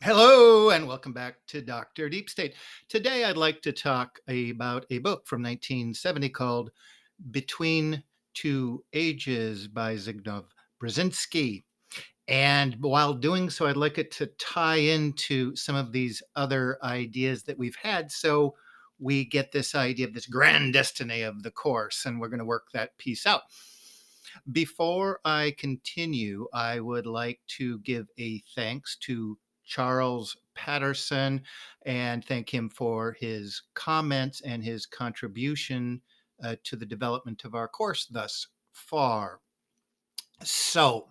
Hello and welcome back to Dr. Deep State. Today I'd like to talk about a book from 1970 called Between Two Ages by Zbigniew Brezinski. And while doing so, I'd like it to tie into some of these other ideas that we've had. So we get this idea of this grand destiny of the course, and we're going to work that piece out. Before I continue, I would like to give a thanks to Charles Patterson and thank him for his comments and his contribution to the development of our course thus far. So,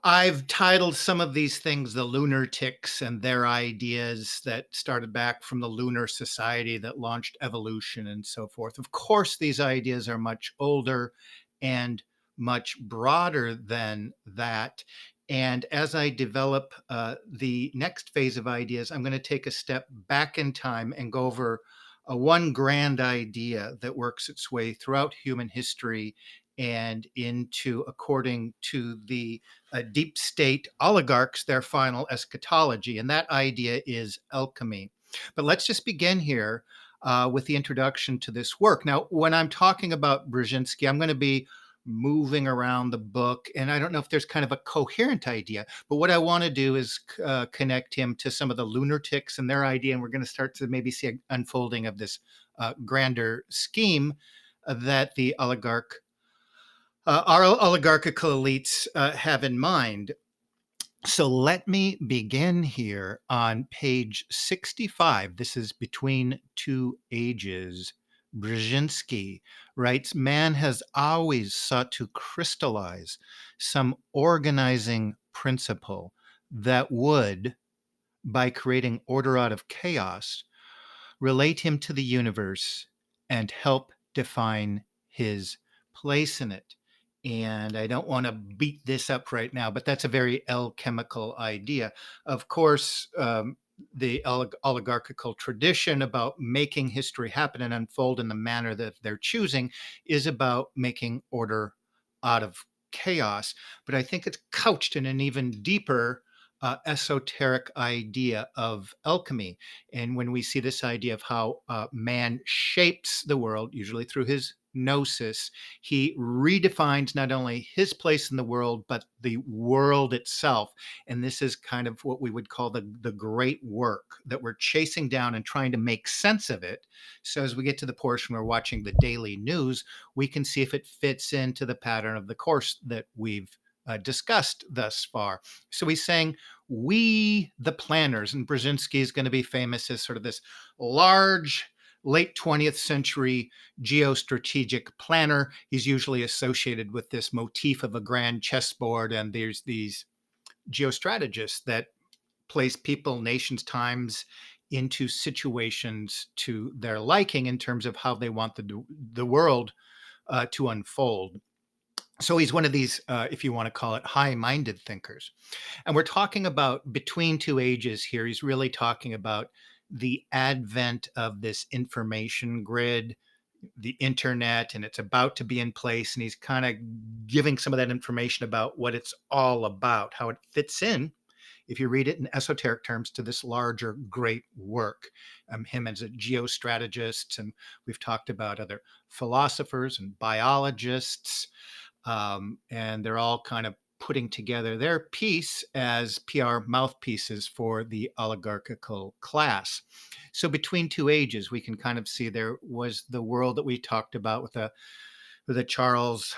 I've titled some of these things the lunatics and their ideas that started back from the lunar society that launched evolution and so forth. Of course, these ideas are much older and much broader than that. And as I develop the next phase of ideas, I'm going to take a step back in time and go over one grand idea that works its way throughout human history and into, according to the deep state oligarchs, their final eschatology. And that idea is alchemy. But let's just begin here with the introduction to this work. Now, when I'm talking about Brzezinski, I'm going to be moving around the book, and I don't know if there's kind of a coherent idea, but what I want to do is connect him to some of the lunatics and their idea, and we're going to start to maybe see an unfolding of this grander scheme that the our oligarchical elites have in mind. So let me begin here on page 65. This is Between Two Ages. Brzezinski writes, man has always sought to crystallize some organizing principle that would, by creating order out of chaos, relate him to the universe and help define his place in it. And I don't want to beat this up right now, but that's a very alchemical idea. Of course, the oligarchical tradition about making history happen and unfold in the manner that they're choosing is about making order out of chaos. But I think it's couched in an even deeper esoteric idea of alchemy. And when we see this idea of how man shapes the world, usually through his gnosis, he redefines not only his place in the world, but the world itself. And this is kind of what we would call the great work that we're chasing down and trying to make sense of it. So as we get to the portion where we're watching the daily news, we can see if it fits into the pattern of the course that we've discussed thus far. So he's saying, we, the planners, and Brzezinski is going to be famous as sort of this large late 20th century geostrategic planner. He's usually associated with this motif of a grand chessboard, and there's these geostrategists that place people, nations, times into situations to their liking in terms of how they want the world to unfold. So he's one of these, if you want to call it, high-minded thinkers. And we're talking about between two ages here. He's really talking about the advent of this information grid, the internet, and it's about to be in place. And he's kind of giving some of that information about what it's all about, how it fits in, if you read it in esoteric terms, to this larger great work. Him as a geostrategist, and we've talked about other philosophers and biologists, and they're all kind of putting together their piece as PR mouthpieces for the oligarchical class. So between two ages, we can kind of see there was the world that we talked about with the Charles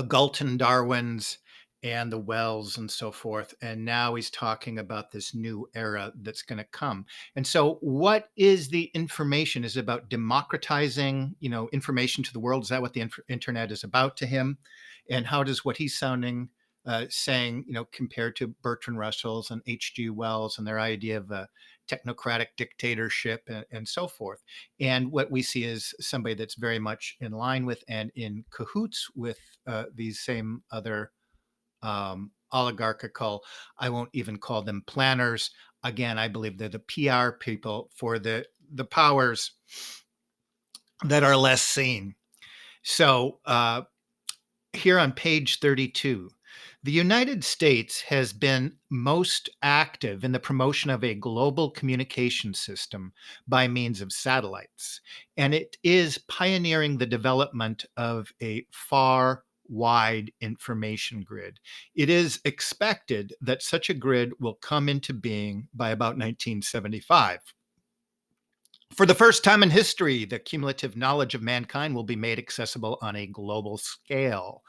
Galton Darwins and the Wells and so forth. And now he's talking about this new era that's going to come. And so what is the information? Is it about democratizing, information to the world? Is that what the internet is about to him? And how does what he's saying, compared to Bertrand Russell's and H.G. Wells and their idea of a technocratic dictatorship and so forth? And what we see is somebody that's very much in line with and in cahoots with these same other oligarchical, I won't even call them planners. Again, I believe they're the PR people for the powers that are less seen. So here on page 32, The United States has been most active in the promotion of a global communication system by means of satellites, and it is pioneering the development of a far wide information grid. It is expected that such a grid will come into being by about 1975. For the first time in history, the cumulative knowledge of mankind will be made accessible on a global scale,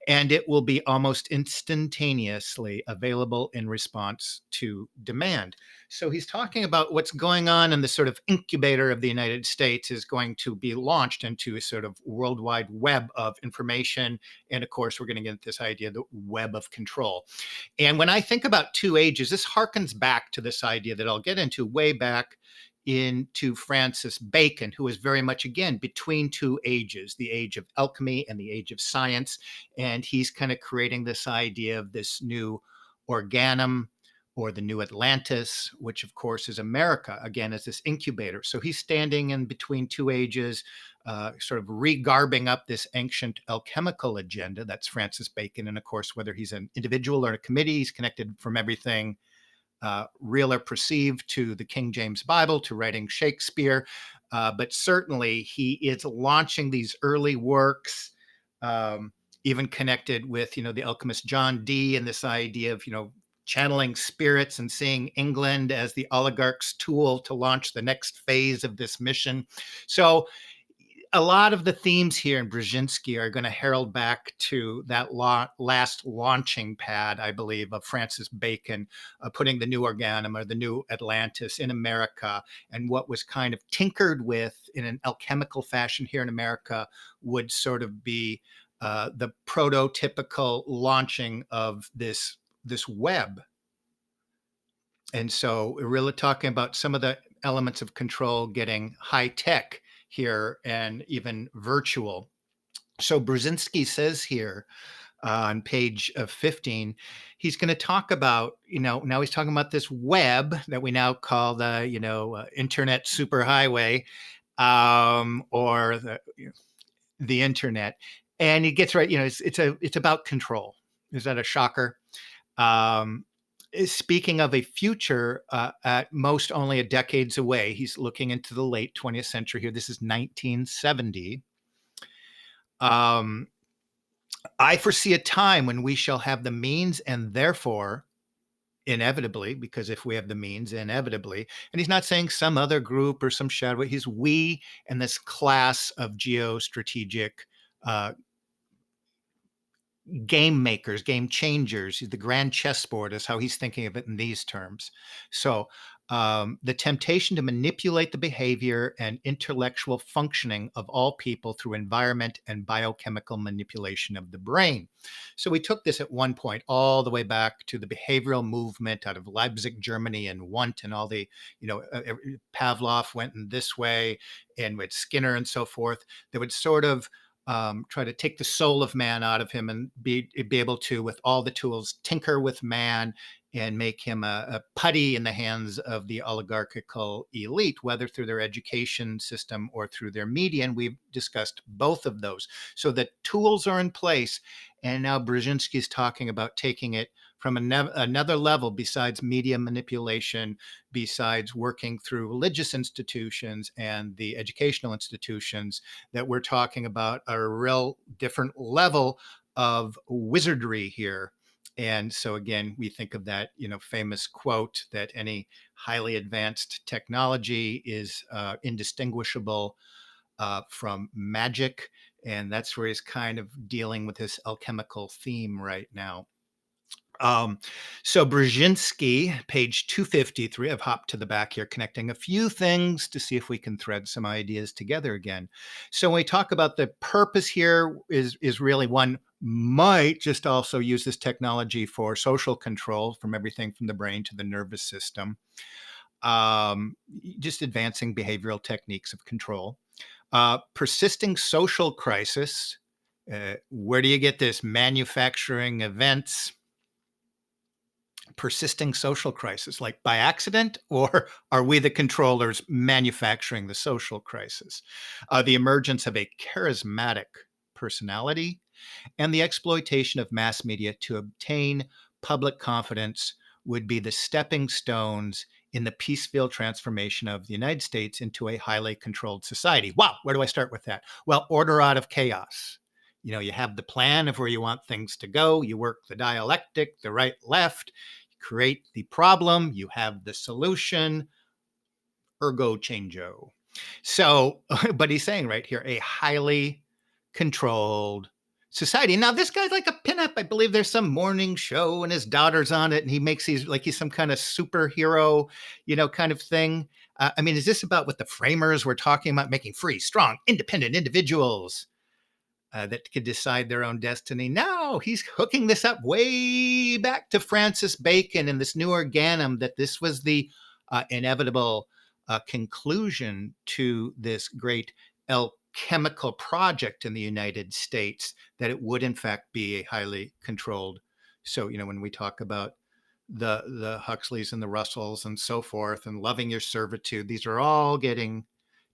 and it will be almost instantaneously available in response to demand. So he's talking about what's going on in the sort of incubator of the United States is going to be launched into a sort of worldwide web of information. And of course, we're going to get this idea, the web of control. And when I think about two ages, this harkens back to this idea that I'll get into way back into Francis Bacon, who is very much, again, between two ages, the age of alchemy and the age of science. And he's kind of creating this idea of this new organum or the new Atlantis, which of course is America, again, as this incubator. So he's standing in between two ages, sort of regarbing up this ancient alchemical agenda. That's Francis Bacon. And of course, whether he's an individual or a committee, he's connected from everything real or perceived to the King James Bible, to writing Shakespeare. But certainly he is launching these early works, even connected with, the alchemist John Dee and this idea of, channeling spirits and seeing England as the oligarch's tool to launch the next phase of this mission. So a lot of the themes here in Brzezinski are going to herald back to that last launching pad, I believe, of Francis Bacon, putting the new organum or the new Atlantis in America. And what was kind of tinkered with in an alchemical fashion here in America would sort of be the prototypical launching of this web. And so we're really talking about some of the elements of control getting high tech here and even virtual. So Brzezinski says here on page 15, he's going to talk about, now he's talking about this web that we now call the, internet superhighway, or the internet. And he gets right, it's about control. Is that a shocker? Um, Speaking of a future at most only a decades away, he's looking into the late 20th century here. This is 1970. I foresee a time when we shall have the means and therefore inevitably, because if we have the means, inevitably, and he's not saying some other group or some shadow, he's we and this class of geostrategic uh, game makers, game changers. The grand chessboard is how he's thinking of it in these terms. So the temptation to manipulate the behavior and intellectual functioning of all people through environment and biochemical manipulation of the brain. So we took this at one point all the way back to the behavioral movement out of Leipzig, Germany, and Wundt, and all the, Pavlov went in this way, and with Skinner and so forth. They would sort of try to take the soul of man out of him and be able to, with all the tools, tinker with man and make him a putty in the hands of the oligarchical elite, whether through their education system or through their media. And we've discussed both of those. So the tools are in place. And now Brzezinski is talking about taking it from another level besides media manipulation, besides working through religious institutions and the educational institutions, that we're talking about a real different level of wizardry here. And so again, we think of that, famous quote that any highly advanced technology is indistinguishable from magic. And that's where he's kind of dealing with this alchemical theme right now. Um, so Brzezinski, page 253, I've hopped to the back here, connecting a few things to see if we can thread some ideas together again. So when we talk about the purpose here is really, one might just also use this technology for social control, from everything from the brain to the nervous system, just advancing behavioral techniques of control. Persisting social crisis. Where do you get this? Manufacturing events. Persisting social crisis, like by accident, or are we the controllers manufacturing the social crisis? The emergence of a charismatic personality, and the exploitation of mass media to obtain public confidence would be the stepping stones in the peaceful transformation of the United States into a highly controlled society. Wow, where do I start with that? Well, order out of chaos. You know, you have the plan of where you want things to go, you work the dialectic, the right left, you create the problem, you have the solution, ergo changeo. So, but he's saying right here, a highly controlled society. Now, this guy's like a pinup. I believe there's some morning show and his daughter's on it, and he makes these like he's some kind of superhero, kind of thing. I mean, is this about what the framers were talking about, making free, strong, independent individuals that could decide their own destiny? No, he's hooking this up way back to Francis Bacon and this new organum, that this was the inevitable conclusion to this great alchemical project in the United States, that it would in fact be a highly controlled. So, when we talk about the Huxleys and the Russells and so forth, and loving your servitude, these are all getting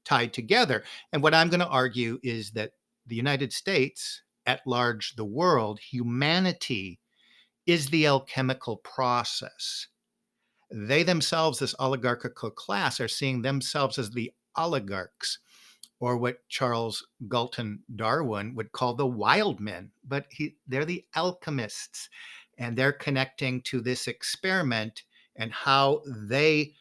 tied together. And what I'm going to argue is that the United States, at large, the world, humanity is the alchemical process. They themselves, this oligarchical class, are seeing themselves as the oligarchs, or what Charles Galton Darwin would call the wild men. But they're the alchemists, and they're connecting to this experiment and how their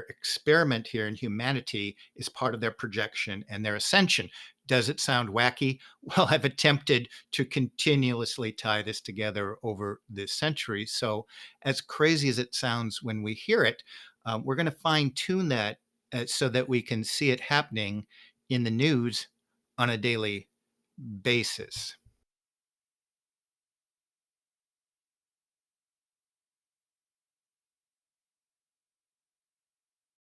experiment here in humanity is part of their projection and their ascension. Does it sound wacky? Well, I've attempted to continuously tie this together over the centuries. So, as crazy as it sounds when we hear it, we're going to fine tune that so that we can see it happening in the news on a daily basis.